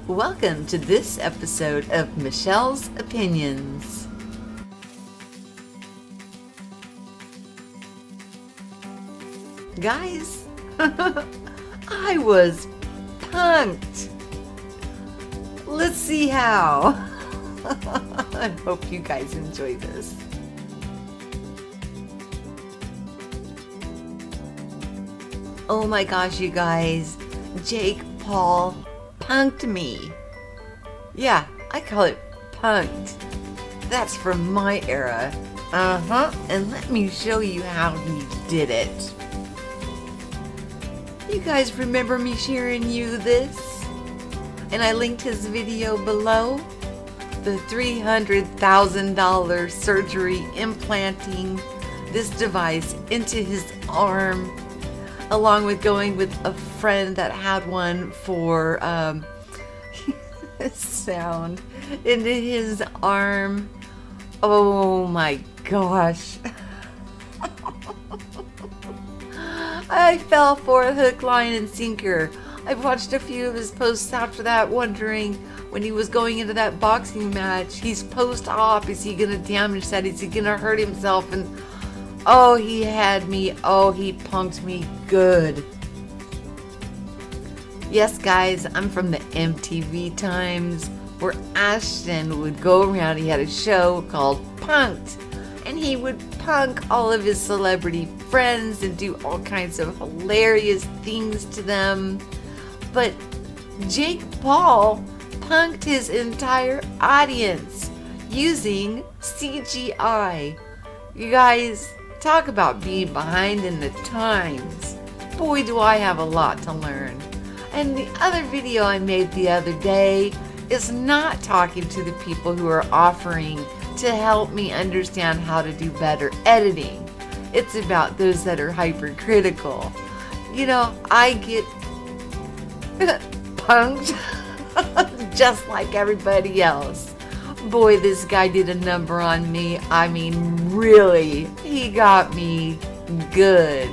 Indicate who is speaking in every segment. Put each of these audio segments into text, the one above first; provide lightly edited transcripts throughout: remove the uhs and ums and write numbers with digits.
Speaker 1: Welcome to this episode of Michelle's Opinions. Guys, I was punked. Let's see how. I hope you guys enjoy this. Oh my gosh, you guys. Jake Paul punked me. Yeah, I call it punked. That's from my era. And let me show you how he did it. You guys remember me sharing you this? And I linked his video below. The $300,000 surgery implanting this device into his arm, along with going with a friend that had one for sound into his arm. Oh my gosh. I fell for a hook, line, and sinker. I've watched a few of his posts after that, wondering when he was going into that boxing match, he's post-op, is he gonna damage that? Is he gonna hurt himself? And oh, he had me. Oh, he punked me good. Yes, guys, I'm from the MTV times where Ashton would go around. He had a show called Punked, and he would punk all of his celebrity friends and do all kinds of hilarious things to them. But Jake Paul punked his entire audience using CGI. You guys, talk about being behind in the times. Boy, do I have a lot to learn. And the other video I made the other day is not talking to the people who are offering to help me understand how to do better editing. It's about those that are hypercritical. You know, I get punked just like everybody else. Boy, this guy did a number on me. I mean, really, he got me good.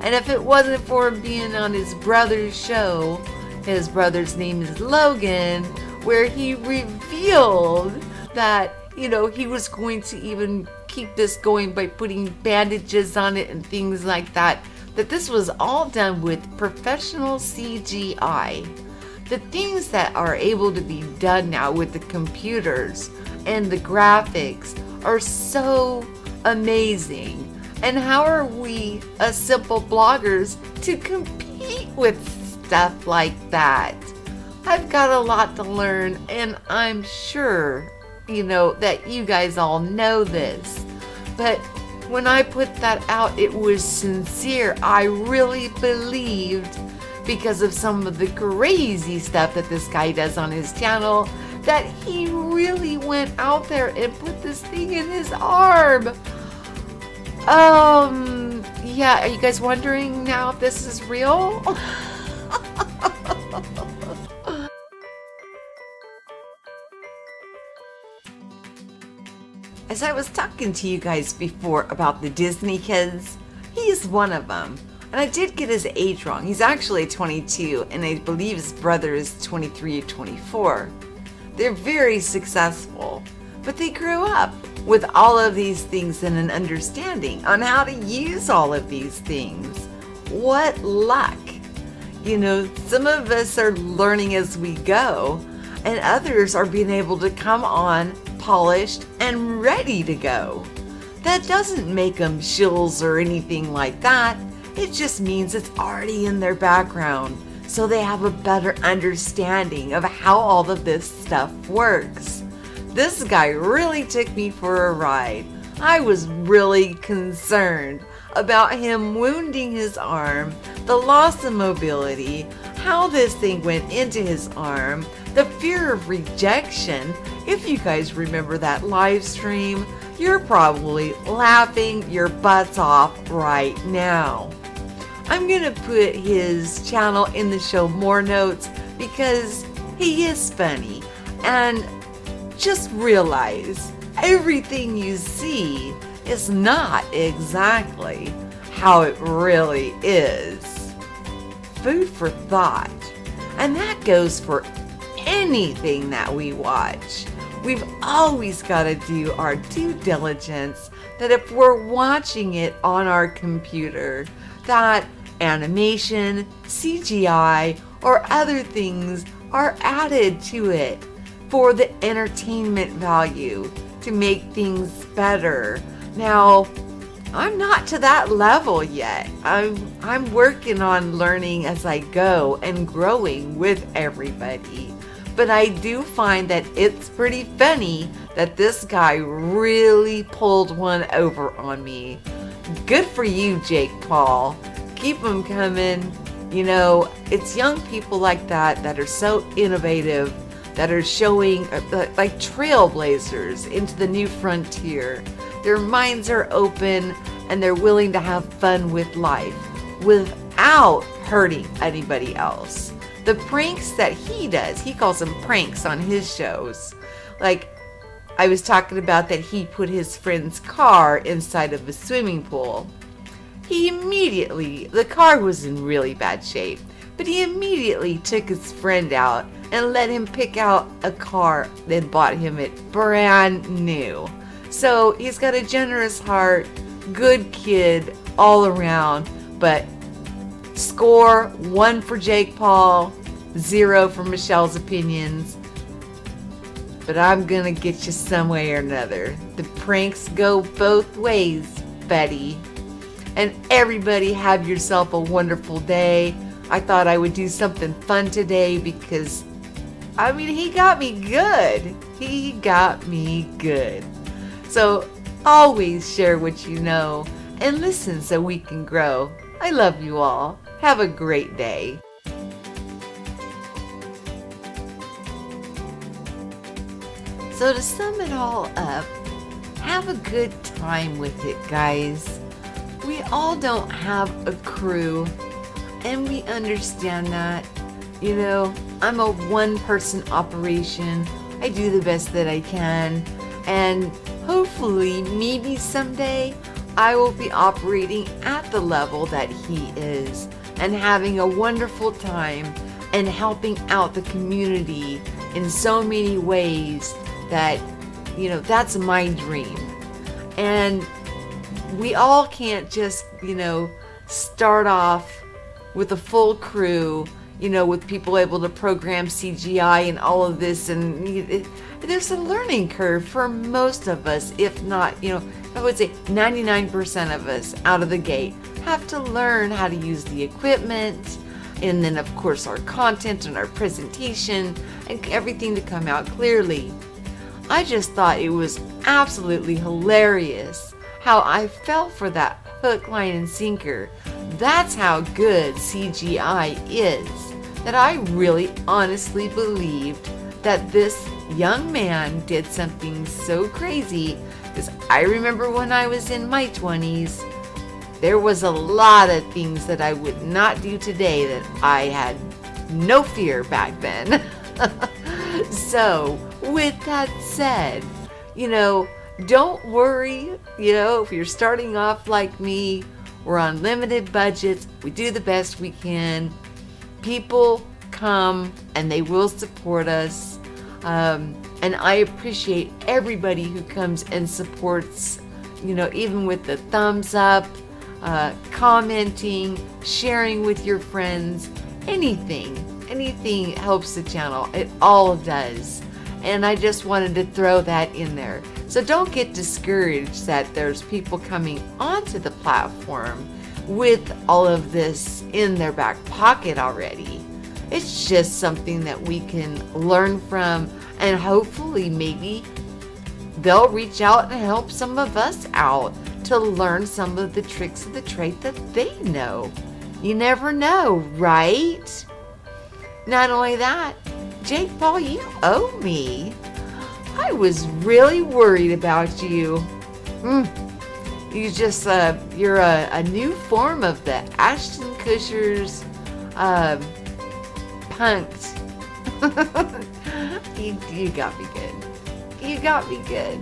Speaker 1: And if it wasn't for being on his brother's show, his brother's name is Logan, where he revealed that, you know, he was going to even keep this going by putting bandages on it and things like that, that this was all done with professional CGI. The things that are able to be done now with the computers and the graphics are so amazing. And how are we, as simple bloggers, to compete with stuff like that? I've got a lot to learn, and I'm sure, you know, that you guys all know this. But when I put that out, it was sincere. I really believed, because of some of the crazy stuff that this guy does on his channel, that he really went out there and put this thing in his arm. Yeah, are you guys wondering now if this is real? As I was talking to you guys before about the Disney kids, he's one of them. And I did get his age wrong. He's actually 22, and I believe his brother is 23 or 24. They're very successful, but they grew up with all of these things and an understanding on how to use all of these things. What luck! You know, some of us are learning as we go, and others are being able to come on polished and ready to go. That doesn't make them shills or anything like that. It just means it's already in their background, so they have a better understanding of how all of this stuff works. This guy really took me for a ride. I was really concerned about him wounding his arm, the loss of mobility, how this thing went into his arm, the fear of rejection. If you guys remember that live stream, you're probably laughing your butts off right now. I'm gonna put his channel in the show more notes because he is funny. And just realize everything you see is not exactly how it really is. Food for thought. And that goes for any anything that we watch. We've always got to do our due diligence that if we're watching it on our computer, that animation, CGI, or other things are added to it for the entertainment value to make things better. Now, I'm not to that level yet. I'm working on learning as I go and growing with everybody. But I do find that it's pretty funny that this guy really pulled one over on me. Good for you, Jake Paul. Keep them coming. You know, it's young people like that that are so innovative, that are showing like trailblazers into the new frontier. Their minds are open and they're willing to have fun with life without hurting anybody else. The pranks that he does, he calls them pranks on his shows. Like I was talking about that he put his friend's car inside of a swimming pool. He immediately, the car was in really bad shape, but he immediately took his friend out and let him pick out a car and bought him it brand new. So he's got a generous heart, good kid all around, but score 1 for Jake Paul, 0 for Michelle's opinions. But I'm gonna get you some way or another. The pranks go both ways, Betty. And everybody have yourself a wonderful day. I thought I would do something fun today because, I mean, he got me good. He got me good. So always share what you know and listen so we can grow. I love you all. Have a great day. So to sum it all up, have a good time with it, guys. We all don't have a crew, and we understand that. You know, I'm a one-person operation. I do the best that I can, and hopefully, maybe someday, I will be operating at the level that he is and having a wonderful time and helping out the community in so many ways that, you know, that's my dream. And we all can't just, you know, start off with a full crew, you know, with people able to program CGI and all of this. And there's a learning curve for most of us, if not, you know, I would say 99% of us out of the gate have to learn how to use the equipment. And then, of course, our content and our presentation and everything to come out clearly. I just thought it was absolutely hilarious how I fell for that hook, line, and sinker. That's how good CGI is. That I really honestly believed that this young man did something so crazy. Because I remember when I was in my 20s, there was a lot of things that I would not do today that I had no fear back then. So, with that said, you know, don't worry, you know, if you're starting off like me, we're on limited budgets, we do the best we can. People come and they will support us. And I appreciate everybody who comes and supports, you know, even with the thumbs up, commenting, sharing with your friends, anything helps the channel. It all does. And I just wanted to throw that in there. So don't get discouraged that there's people coming onto the platform with all of this in their back pocket already. It's just something that we can learn from, and hopefully maybe they'll reach out and help some of us out to learn some of the tricks of the trade that they know. You never know, right? Not only that, Jake Paul, you owe me. I was really worried about you. You just, you're a new form of the Ashton Kutcher's punked. You got me good. You got me good.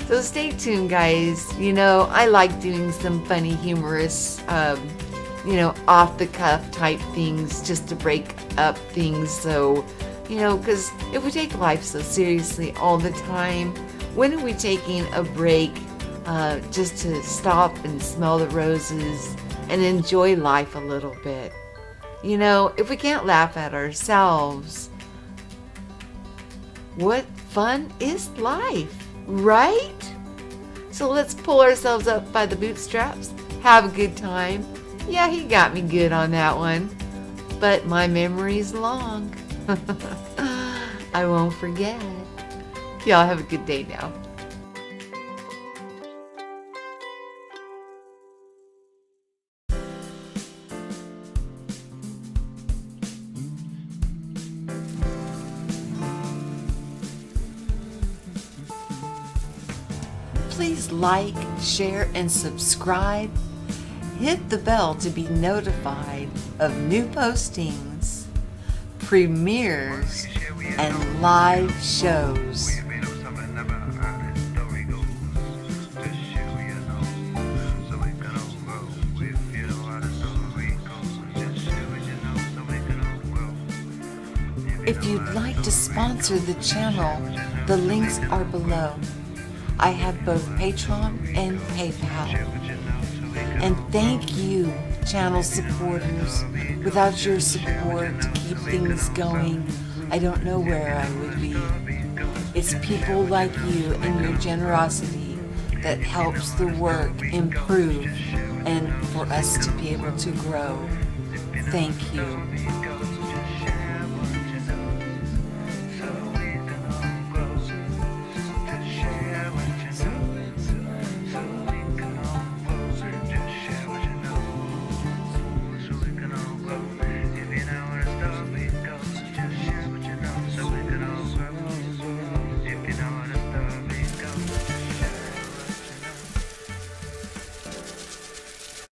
Speaker 1: So stay tuned, guys. You know, I like doing some funny, humorous, you know, off the cuff type things just to break up things. So, You know, because if we take life so seriously all the time, when are we taking a break just to stop and smell the roses and enjoy life a little bit? You know, if we can't laugh at ourselves, what fun is life, right? So let's pull ourselves up by the bootstraps, have a good time. Yeah, he got me good on that one, but my memory's long. I won't forget. Y'all have a good day now. Please like, share, and subscribe. Hit the bell to be notified of new postings, premieres, and live shows. If you'd like to sponsor the channel, the links are below. I have both Patreon and PayPal. And thank you, channel supporters. Without your support to keep things going, I don't know where I would be. It's people like you and your generosity that helps the work improve and for us to be able to grow. Thank you.